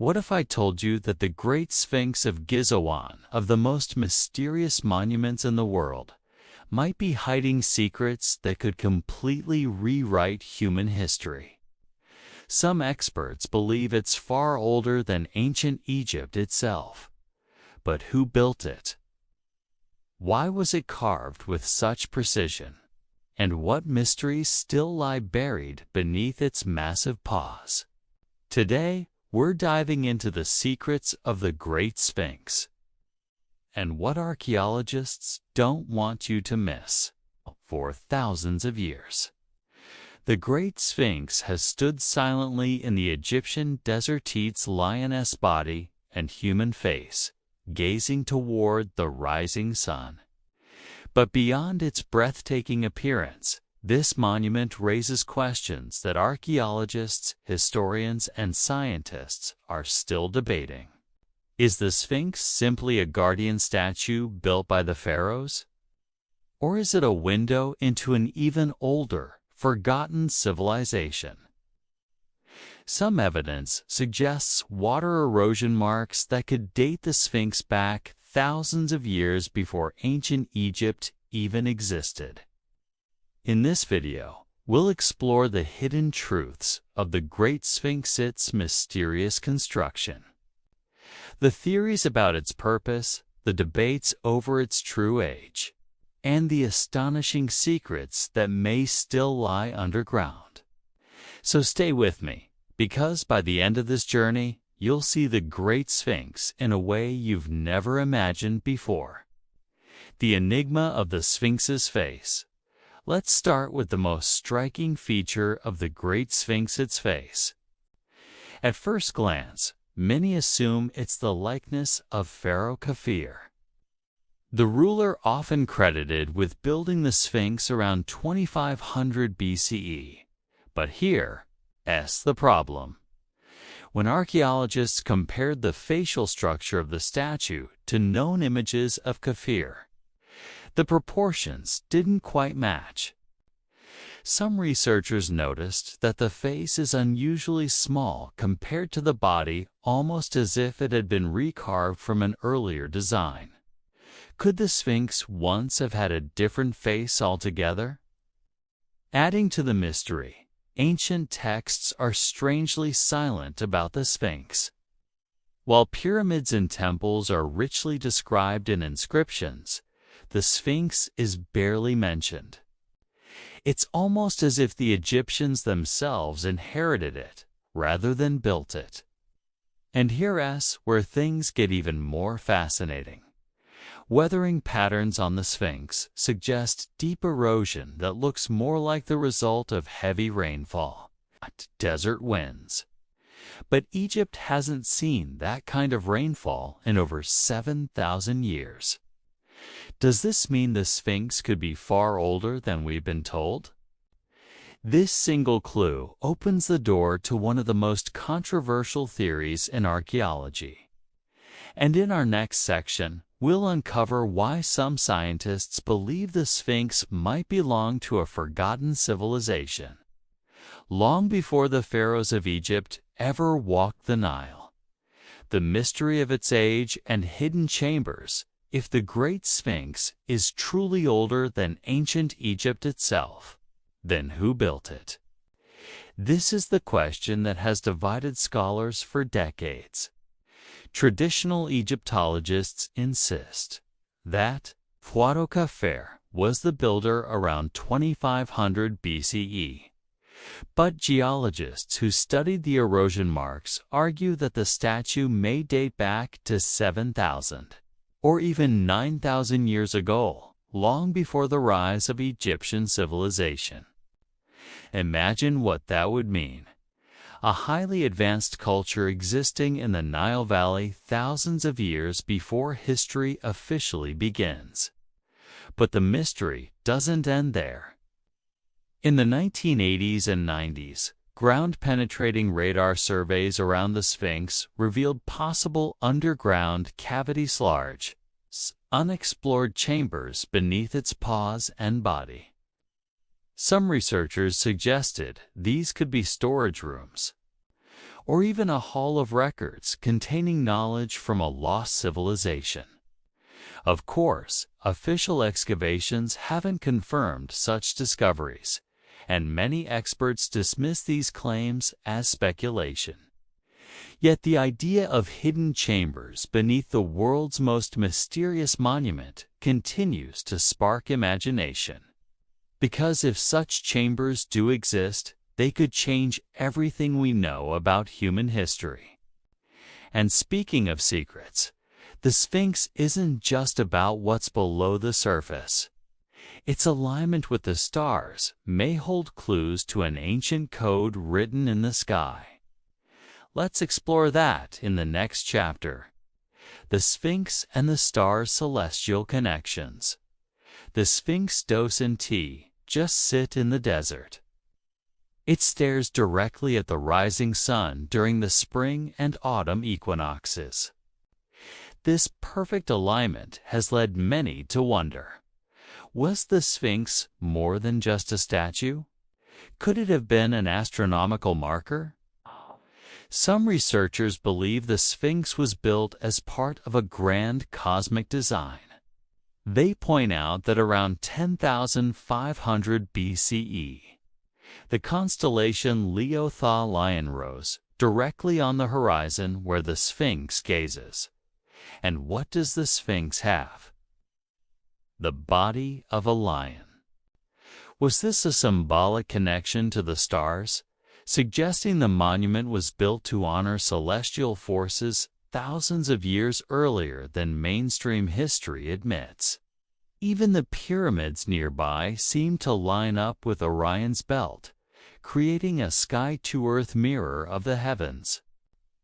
What if I told you that the Great Sphinx of Giza, one of the most mysterious monuments in the world, might be hiding secrets that could completely rewrite human history? Some experts believe it's far older than ancient Egypt itself. But who built it? Why was it carved with such precision? And what mysteries still lie buried beneath its massive paws? Today, we're diving into the secrets of the Great Sphinx and what archaeologists don't want you to miss. For thousands of years, the Great Sphinx has stood silently in the Egyptian desert's lioness body and human face, gazing toward the rising sun. But beyond its breathtaking appearance, this monument raises questions that archaeologists, historians, and scientists are still debating. Is the Sphinx simply a guardian statue built by the pharaohs? Or is it a window into an even older, forgotten civilization? Some evidence suggests water erosion marks that could date the Sphinx back thousands of years before ancient Egypt even existed. In this video, we'll explore the hidden truths of the Great Sphinx's mysterious construction, the theories about its purpose, the debates over its true age, and the astonishing secrets that may still lie underground. So stay with me, because by the end of this journey, you'll see the Great Sphinx in a way you've never imagined before. The enigma of the Sphinx's face. Let's start with the most striking feature of the Great Sphinx's face. At first glance, many assume it's the likeness of Pharaoh Khafre, the ruler often credited with building the Sphinx around 2500 BCE. But here's the problem. When archaeologists compared the facial structure of the statue to known images of Khafre, the proportions didn't quite match. Some researchers noticed that the face is unusually small compared to the body, almost as if it had been recarved from an earlier design. Could the Sphinx once have had a different face altogether? Adding to the mystery, ancient texts are strangely silent about the Sphinx. While pyramids and temples are richly described in inscriptions, the Sphinx is barely mentioned. It's almost as if the Egyptians themselves inherited it rather than built it. And here's where things get even more fascinating. Weathering patterns on the Sphinx suggest deep erosion that looks more like the result of heavy rainfall, not desert winds. But Egypt hasn't seen that kind of rainfall in over 7,000 years. Does this mean the Sphinx could be far older than we've been told? This single clue opens the door to one of the most controversial theories in archaeology. And in our next section, we'll uncover why some scientists believe the Sphinx might belong to a forgotten civilization, long before the pharaohs of Egypt ever walked the Nile. The mystery of its age and hidden chambers. If the Great Sphinx is truly older than ancient Egypt itself, then who built it? This is the question that has divided scholars for decades. Traditional Egyptologists insist that Pharaoh Khafre was the builder around 2500 BCE. But geologists who studied the erosion marks argue that the statue may date back to 7,000. Or even 9,000 years ago, long before the rise of Egyptian civilization. Imagine what that would mean. A highly advanced culture existing in the Nile Valley thousands of years before history officially begins. But the mystery doesn't end there. In the 1980s and 90s, ground-penetrating radar surveys around the Sphinx revealed possible underground cavity-large, unexplored chambers beneath its paws and body. Some researchers suggested these could be storage rooms, or even a hall of records containing knowledge from a lost civilization. Of course, official excavations haven't confirmed such discoveries, and many experts dismiss these claims as speculation. Yet the idea of hidden chambers beneath the world's most mysterious monument continues to spark imagination. Because if such chambers do exist, they could change everything we know about human history. And speaking of secrets, the Sphinx isn't just about what's below the surface. Its alignment with the stars may hold clues to an ancient code written in the sky. Let's explore that in the next chapter. The Sphinx and the stars' celestial connections. The Sphinx docent just sit in the desert. It stares directly at the rising sun during the spring and autumn equinoxes. This perfect alignment has led many to wonder, was the Sphinx more than just a statue? Could it have been an astronomical marker? Some researchers believe the Sphinx was built as part of a grand cosmic design. They point out that around 10,500 BCE, the constellation Leo Tha Lion rose directly on the horizon where the Sphinx gazes. And what does the Sphinx have? The body of a lion. Was this a symbolic connection to the stars, suggesting the monument was built to honor celestial forces thousands of years earlier than mainstream history admits? Even the pyramids nearby seem to line up with Orion's belt, creating a sky-to-earth mirror of the heavens.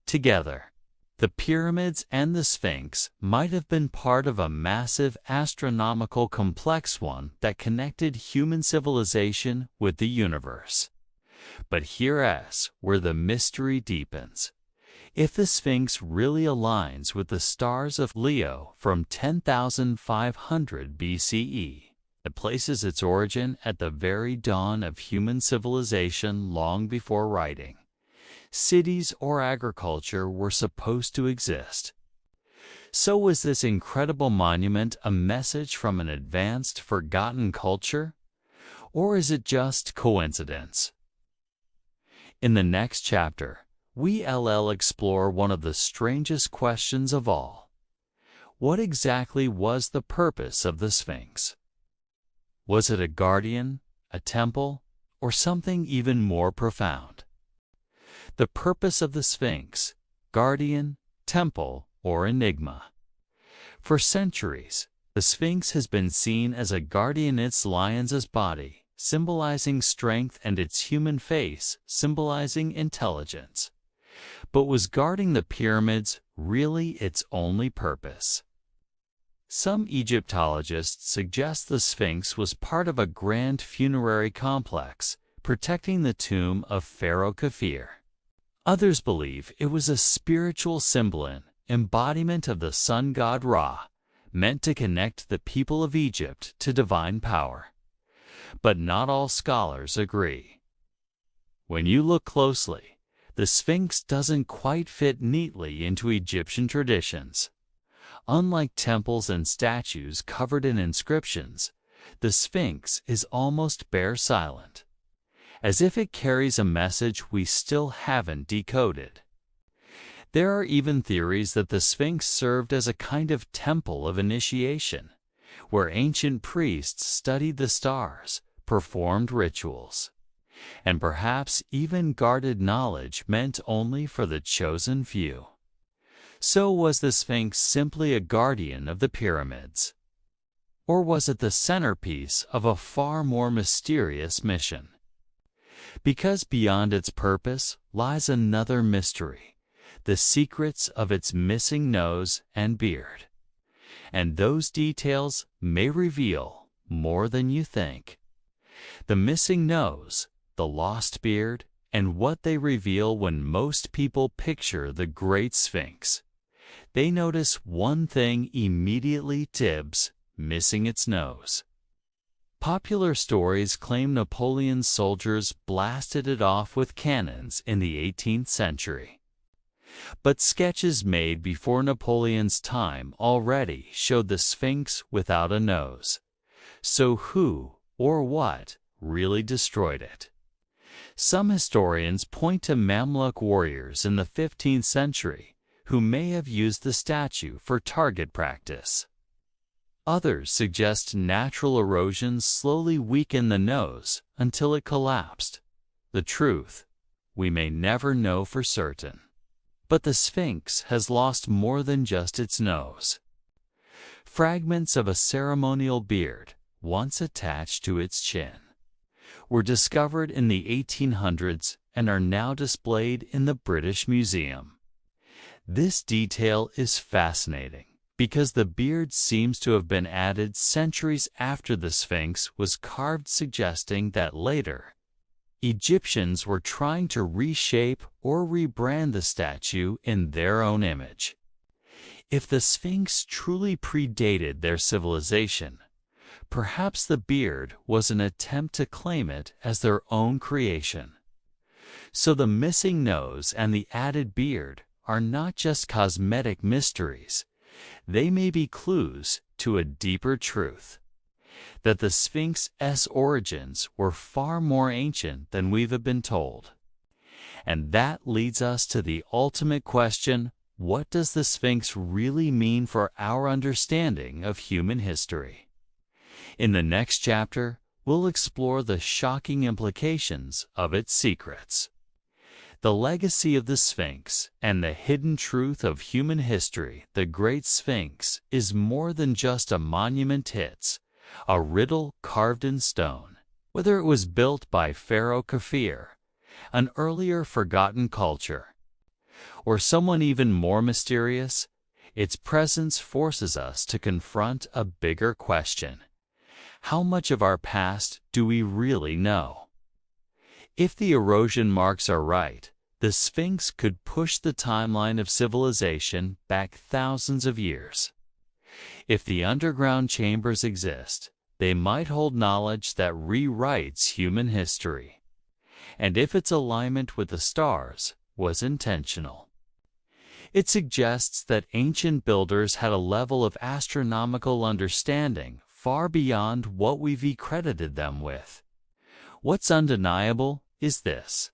Together, the pyramids and the Sphinx might have been part of a massive astronomical complex one that connected human civilization with the universe. But here's where the mystery deepens. If the Sphinx really aligns with the stars of Leo from 10,500 BCE, it places its origin at the very dawn of human civilization long before writing, cities or agriculture were supposed to exist. So was this incredible monument a message from an advanced, forgotten culture? Or is it just coincidence? In the next chapter, we'll explore one of the strangest questions of all. What exactly was the purpose of the Sphinx? Was it a guardian, a temple, or something even more profound? The purpose of the Sphinx, guardian, temple, or enigma. For centuries, the Sphinx has been seen as a guardian, its lion's body symbolizing strength and its human face symbolizing intelligence. But was guarding the pyramids really its only purpose? Some Egyptologists suggest the Sphinx was part of a grand funerary complex protecting the tomb of Pharaoh Khafre. Others believe it was a spiritual symbol, embodiment of the sun god Ra, meant to connect the people of Egypt to divine power. But not all scholars agree. When you look closely, the Sphinx doesn't quite fit neatly into Egyptian traditions. Unlike temples and statues covered in inscriptions, the Sphinx is almost bare silent, as if it carries a message we still haven't decoded. There are even theories that the Sphinx served as a kind of temple of initiation, where ancient priests studied the stars, performed rituals, and perhaps even guarded knowledge meant only for the chosen few. So was the Sphinx simply a guardian of the pyramids? Or was it the centerpiece of a far more mysterious mission? Because beyond its purpose lies another mystery, the secrets of its missing nose and beard. And those details may reveal more than you think. The missing nose, the lost beard, and what they reveal when most people picture the Great Sphinx. They notice one thing immediately: Tibbs missing its nose. Popular stories claim Napoleon's soldiers blasted it off with cannons in the 18th century. But sketches made before Napoleon's time already showed the Sphinx without a nose. So who or what really destroyed it? Some historians point to Mamluk warriors in the 15th century who may have used the statue for target practice. Others suggest natural erosion slowly weakened the nose until it collapsed. The truth, we may never know for certain. But the Sphinx has lost more than just its nose. Fragments of a ceremonial beard, once attached to its chin, were discovered in the 1800s and are now displayed in the British Museum. This detail is fascinating because the beard seems to have been added centuries after the Sphinx was carved, suggesting that later Egyptians were trying to reshape or rebrand the statue in their own image. If the Sphinx truly predated their civilization, perhaps the beard was an attempt to claim it as their own creation. So the missing nose and the added beard are not just cosmetic mysteries. They may be clues to a deeper truth, that the Sphinx's origins were far more ancient than we've been told. And that leads us to the ultimate question: what does the Sphinx really mean for our understanding of human history? In the next chapter, we'll explore the shocking implications of its secrets. The legacy of the Sphinx and the hidden truth of human history. The Great Sphinx is more than just a monument. It's a riddle carved in stone. Whether it was built by Pharaoh Khafre, an earlier forgotten culture, or someone even more mysterious, its presence forces us to confront a bigger question. How much of our past do we really know? If the erosion marks are right, the Sphinx could push the timeline of civilization back thousands of years. If the underground chambers exist, they might hold knowledge that rewrites human history. And if its alignment with the stars was intentional, it suggests that ancient builders had a level of astronomical understanding far beyond what we've credited them with. What's undeniable is this: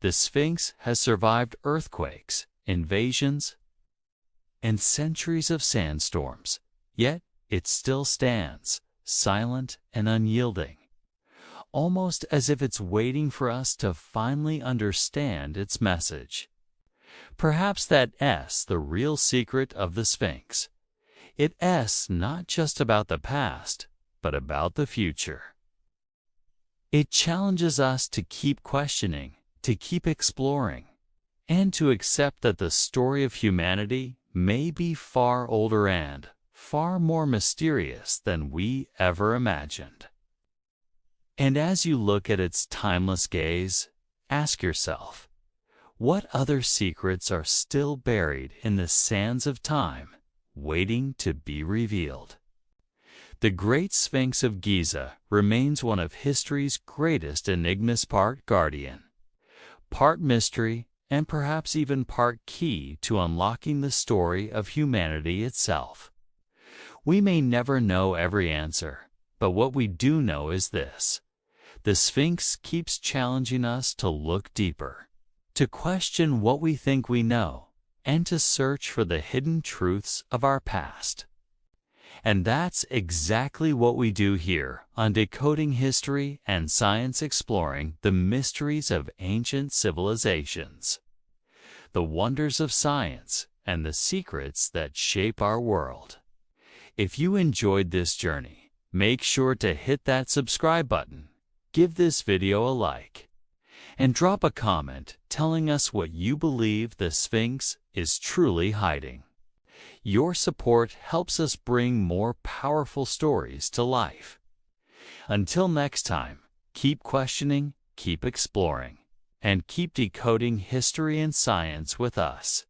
the Sphinx has survived earthquakes, invasions, and centuries of sandstorms, yet it still stands, silent and unyielding, almost as if it's waiting for us to finally understand its message. Perhaps that's the real secret of the Sphinx. It's not just about the past, but about the future. It challenges us to keep questioning, to keep exploring, and to accept that the story of humanity may be far older and far more mysterious than we ever imagined. And as you look at its timeless gaze, ask yourself, what other secrets are still buried in the sands of time, waiting to be revealed? The Great Sphinx of Giza remains one of history's greatest enigmas, part guardian, part mystery, and perhaps even part key to unlocking the story of humanity itself. We may never know every answer, but what we do know is this: the Sphinx keeps challenging us to look deeper, to question what we think we know, and to search for the hidden truths of our past. And that's exactly what we do here on Decoding History and Science, exploring the mysteries of ancient civilizations, the wonders of science, and the secrets that shape our world. If you enjoyed this journey, make sure to hit that subscribe button, give this video a like, and drop a comment telling us what you believe the Sphinx is truly hiding. Your support helps us bring more powerful stories to life. Until next time, keep questioning, keep exploring, and keep decoding history and science with us.